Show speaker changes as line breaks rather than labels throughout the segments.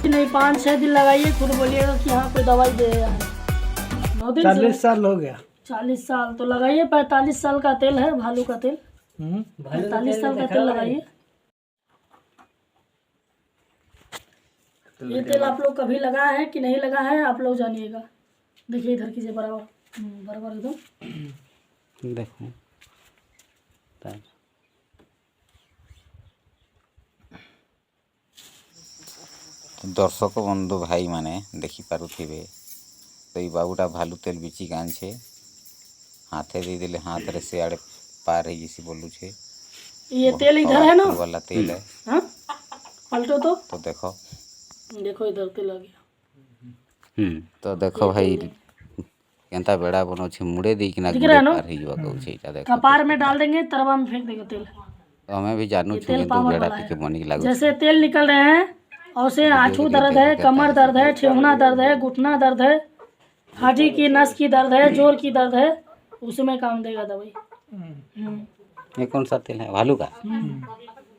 कि नहीं 5-6 दिन लगाइए, खुद बोलिएगा कि हाँ कोई दवाई दे रहा है। 9 दिन
40 साल हो गया।
40 साल तो लगाइए। 45 साल का तेल है, भालू का तेल। 45 साल का तेल लगाइए। ये तेल आप लोग कभी लगा है कि नहीं लगा है, आप लोग जानिएगा। देखिए इधर कीजिए, बराबर बराबर एकदम
देखो दर्शक बंधु भाई माने देखी पारुथिबे तो ये बाबूटा भालू तेल बिचिक आनछे, हाथे दे देले, हाथ रे से आड़े पार है जिसी बोलू छे।
ये तेल इधर है ना
वाला तेल है।
हाँ पलटो
तो देखो
इधर तेल आ गया।
तो देखो भाई केंता बेड़ा बनो छे, मुड़े दी कि ना
दिख रहा है ना?
पार ही कहू छे। इटा देखो
कपार में डाल देंगे, तरवा में फेंक देंगे तेल।
तो हमें भी जानू छु
तेल
किंतु
पावर
बेड़ा
वाला
पी के
है।
बनी लागू
जैसे तेल निकल रहे हैं और से आंखों दर्द है, कमर दर्द है, ठेहुना दर्द है, घुटना दर्द है, हड्डी की नस की दर्द है, जोर की दर्द है, उसमें काम देगा दवाई।
ये कौन सा तेल है? भालू का।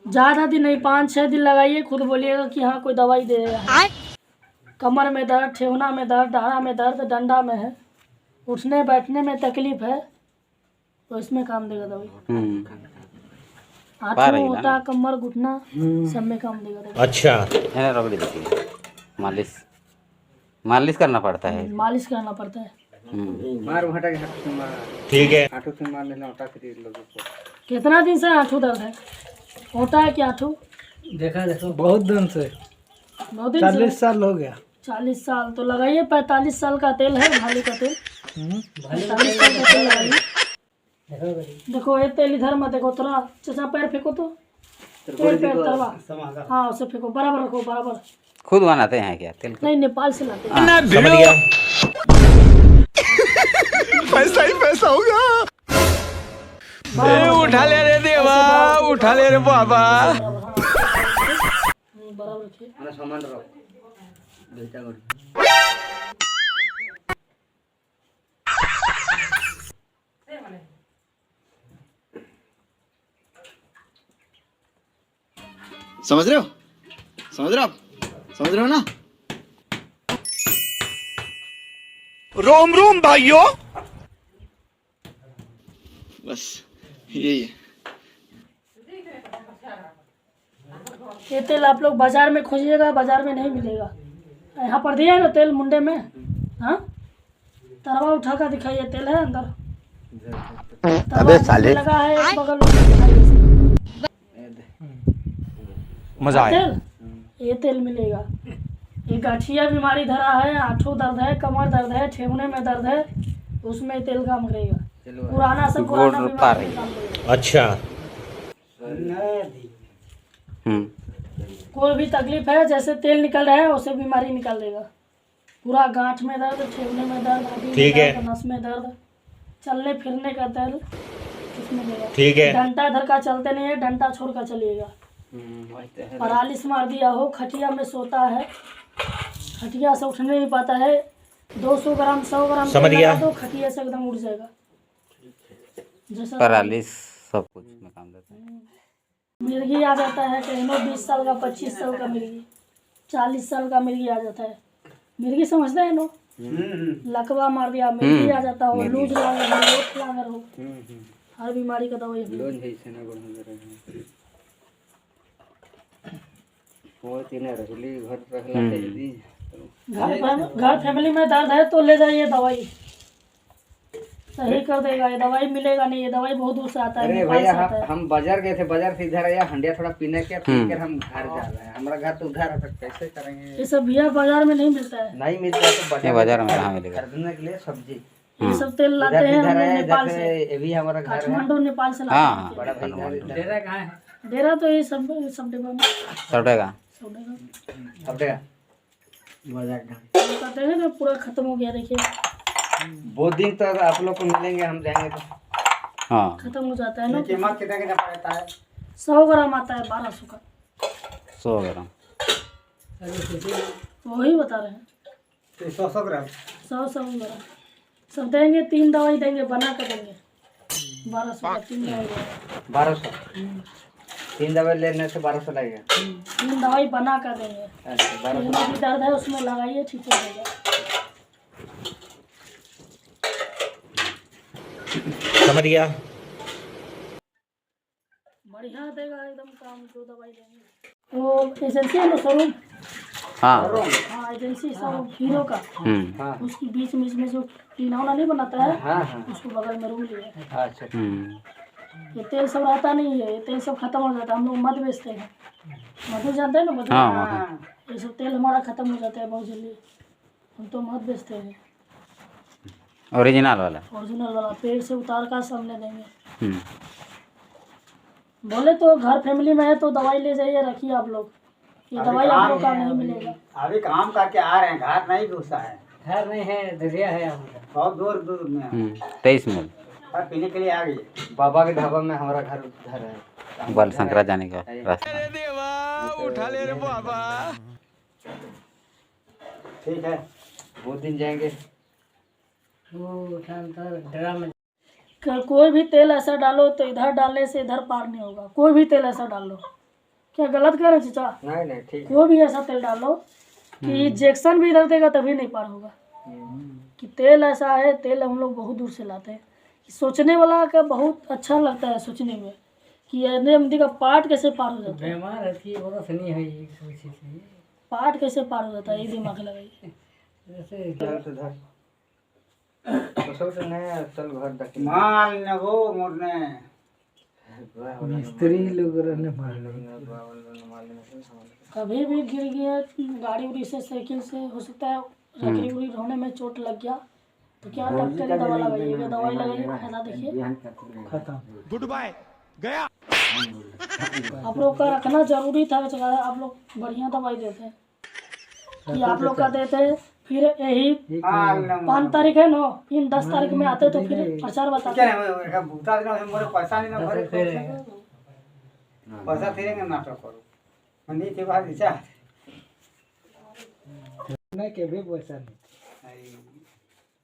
ज़्यादा दिन नहीं, 5-6 दिन लगाइए, खुद बोलिएगा कि हाँ कोई दवाई दे रहा है। कमर में दर्द, ठेहुना में दर्द, डाढ़ा में दर्द, डंडा में है, उठने बैठने में तकलीफ है, तो इसमें काम देगा दवाई। हाथों होता, कमर, घुटना सब में काम देगा दवाई।
अच्छा
है रगड़ी देखिए, मालिश करना पड़ता है।
मालिश करना पड़ता है।
मार हटा के हाथ से मार। ठीक है, हाथों से मार लेना, हटा के लोगों को।
कितना दिन से आंखों दर्द है? होता है क्या आंखों?
देखो बहुत दिन से।
9 दिन
40 साल हो गया।
40 साल तो लगाइए। 45 साल का तेल है, भालू का तेल। 45 साल का तेल लगाइए। देखो ये तेल इधर मत देखो, थोड़ा चचा पैर फेंको तो तेल पैर तरवा, हाँ उसे फेंको, बराबर रखो, बराबर।
खुद बनाते हैं क्या तेल?
नहीं, नेपाल से लाते हैं।
समझ गया।
पैसा ही पैसा होगा। उठा ले रे देवा, उठा ले रे बाबा।
बराबर रखिए।
सामान रखो बेटा कर।
समझ रहे हो? समझ रहे हो? समझ रहे हो ना? रोम रोम भाइयों, बस यही है।
ये तेल आप लोग बाजार में खोजिएगा, बाजार में नहीं मिलेगा। यहाँ पर दिया है ना तेल मुंडे में, हाँ तरवा उठा कर दिखाइए, तेल है अंदर।
अबे साले,
लगा है एक बगल में,
मजा आया।
तेल ये तेल मिलेगा। ये गठिया बीमारी धरा है, आंखों दर्द है, कमर दर्द है, ठेहुने में दर्द है, उसमें तेल काम करेगा। पुराना सब पुराना बीमारी में काम करेगा।
अच्छा
कोई भी तकलीफ है, जैसे तेल निकल रहा है वैसे बीमारी निकाल देगा। पूरा गांठ में दर्द, ठेहुने में दर्द, हड्डी
ठीक
में
है।
दर्द, नस में दर्द, चलने फिरने का तेल इसमें देगा।
ठीक है।
डंटा इधर का चलते नहीं है, डंटा छोड़ कर चलिएगा। पैरालिस मार दिया हो, खटिया में सोता है, खटिया से उठने नहीं पाता है, 200 ग्राम 100 ग्राम
समझ गया।
तो खटिया से एकदम उठ जाएगा। जैसा
पैरालिस सब कुछ में काम देता है।
मिर्गी आ जाता है, कहीं 20 साल का, 25 साल का मिर्गी, 40 साल का मिर्गी आ जाता है। मिर्गी समझते हैं नो? लकवा मार दिया, मिर्गी आ जाता हो, लूज लागर हो, लोट लागर हो, हर बीमारी का दवाई है। घर फैमिली में दर्द है तो ले जाइए दवाई, सही कर देगा। ये दवाई मिलेगा नहीं, ये दवाई बहुत दूर से आता है।
अरे
नेपाल
भैया
से आता है।
हम बाजार गए थे, बाजार से इधर आया, हंडिया थोड़ा पीने के पी कर हम घर जा रहे हैं। हमारा घर तो उधर है, तो कैसे करेंगे?
ये सब भैया बाजार में नहीं मिलता है।
नहीं मिलता तो
ये बाजार में कहाँ मिलेगा?
खरीदने के लिए सब्जी
ये सब तेल लाते हैं हम लोग नेपाल से,
ये भी हमारा घर है।
काठमांडू नेपाल से
हाँ
लाते
बड़ा भाई घर
हैं।
इधर।
डेरा तो ये सब डिब्बा में
चढ़ेगा।
सब डेरा
अब देखा बाजार का
कहते हैं ना, पूरा खत्म हो गया। देखिए
बहुत दिन तक आप लोग को मिलेंगे, हम जाएंगे तो
हाँ
खत्म हो जाता है ना।
कीमत कितना कितना पड़ता है?
100 ग्राम आता है 1200 का,
100 ग्राम।
वही बता रहे हैं।
100 ग्राम
100 ग्राम सब देंगे, 3 दवाई देंगे, बना कर देंगे। 1200 का 3 दवाई देंगे।
1200 3 दवाई लेने से 1200 लगेगा।
3 दवाई बना कर देंगे।
अच्छा 1200।
जो भी दर्द है उसमें लगाइए, ठीक हो जाएगा।
समझ गया।
बढ़िया देगा एकदम काम, जो दवाई देंगे। वो एजेंसी है ना शोरूम,
हाँ
हाँ एजेंसी शोरूम हीरो का,
हाँ
उसकी बीच में इसमें जो टीना उना नहीं बनाता है,
हाँ हाँ।
उसको बगल में रूम लिए।
अच्छा
ये तेल सब रहता नहीं है, ये तेल सब खत्म हो जाता है। हम लोग मध बेचते हैं, मधु जानते हैं ना, मधु।
हाँ
ये सब तेल हमारा खत्म हो जाता है बहुत जल्दी। हम तो मध बेचते हैं,
ओरिजिनल वाला।
ओरिजिनल वाला, पेड़ से उतार कर सामने देंगे।
हम्म।
बोले तो घर फैमिली में है तो दवाई ले जाइए, रखिए आप लोग। ये दवाई आप लोग का नहीं मिलेगा।
अभी काम करके आ रहे हैं, घर नहीं घुसा है,
घर नहीं है, दरिया है हमारा।
बहुत दूर दूर में है।
23 मील
और पीने के लिए आ गई।
बाबा के ढाबा में हमारा घर उधर है।
बल संकरा जाने का रास्ता।
ठीक है,
बहुत दिन जाएंगे।
कोई भी तेल ऐसा डालो तो इधर डालने से इधर पार नहीं होगा। कोई भी तेल ऐसा डालो, क्या गलत कह रहे हैं चाचा?
नहीं नहीं ठीक है।
कोई भी ऐसा तेल डालो कि इंजेक्शन भी इधर देगा तभी नहीं पार होगा। कि तेल ऐसा है, तेल हम लोग बहुत दूर से लाते हैं। सोचने वाला का बहुत अच्छा लगता है सोचने में कि एनएमडी का पार्ट कैसे पार हो जाता है, पार्ट कैसे पार हो जाता है, ये दिमाग लगाइए।
तो नहीं चल घर तक
माल न वो मोरने
मिस्त्री लोग रहने
कभी भी गिर गया गाड़ी उड़ी से, साइकिल से, हो सकता है रगड़ी उड़ी होने में चोट लग गया तो क्या डॉक्टर दवा लगाइएगा, दवाई लगाइए, फायदा देखिए।
खत्म।
गुड बाय गया।
आप लोग का रखना जरूरी था जगह। आप लोग बढ़िया दवाई देते हैं कि आप लोग का देते हैं। फिर यही 5 तारीख है ना, फिर 10 तारीख में आते तो फिर प्रचार बताते
क्या है भूता दिन में मोरे पैसा नहीं ना भरे, पैसा फिरेंगे नाटक करो नहीं के बाद विचार
नहीं के भी पैसा नहीं।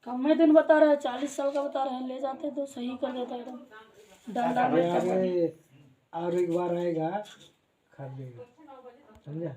कम में दिन बता रहे हैं, 40 साल का बता रहे हैं, ले जाते तो सही कर देता एकदम डंडा में।
और एक बार आएगा खा लेगा, समझा।